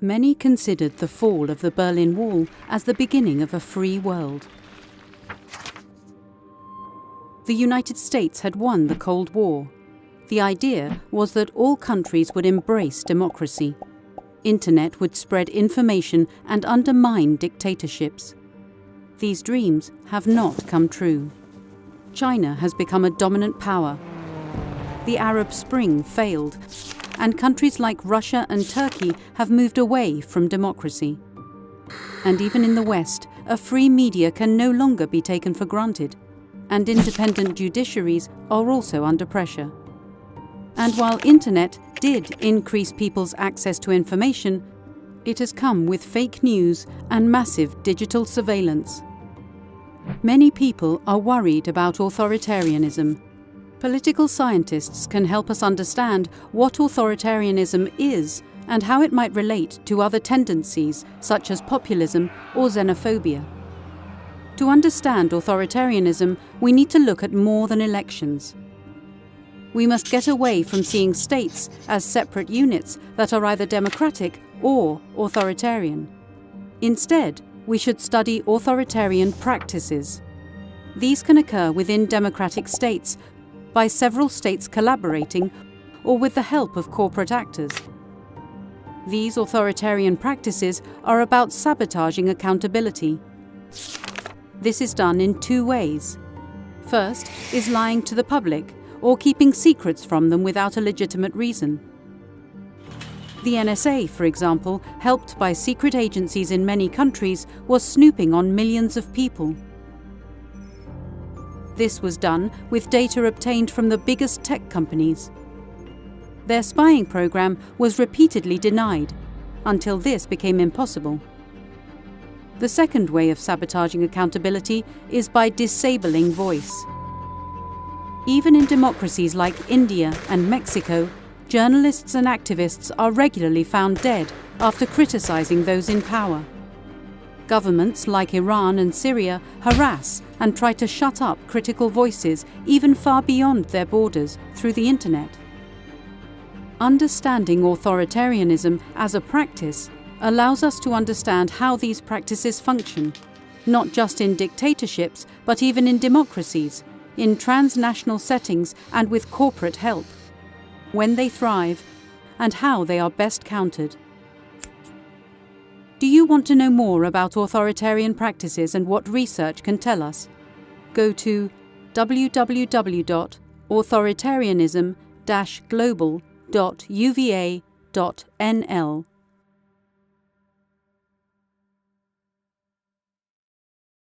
Many considered the fall of the Berlin Wall as the beginning of a free world. The United States had won the Cold War. The idea was that all countries would embrace democracy. Internet would spread information and undermine dictatorships. These dreams have not come true. China has become a dominant power. The Arab Spring failed, and countries like Russia and Turkey have moved away from democracy. And even in the West, a free media can no longer be taken for granted, and independent judiciaries are also under pressure. And while internet did increase people's access to information, it has come with fake news and massive digital surveillance. Many people are worried about authoritarianism. Political scientists can help us understand what authoritarianism is and how it might relate to other tendencies such as populism or xenophobia. To understand authoritarianism, we need to look at more than elections. We must get away from seeing states as separate units that are either democratic or authoritarian. Instead, we should study authoritarian practices. These can occur within democratic states, by several states collaborating, or with the help of corporate actors. These authoritarian practices are about sabotaging accountability. This is done in two ways. First is lying to the public, or keeping secrets from them without a legitimate reason. The NSA, for example, helped by secret agencies in many countries, was snooping on millions of people. This was done with data obtained from the biggest tech companies. Their spying program was repeatedly denied, until this became impossible. The second way of sabotaging accountability is by disabling voice. Even in democracies like India and Mexico, journalists and activists are regularly found dead after criticizing those in power. Governments like Iran and Syria harass and try to shut up critical voices even far beyond their borders through the internet. Understanding authoritarianism as a practice allows us to understand how these practices function, not just in dictatorships, but even in democracies, in transnational settings and with corporate help, when they thrive, and how they are best countered. Do you want to know more about authoritarian practices and what research can tell us? Go to www.authoritarianism-global.uva.nl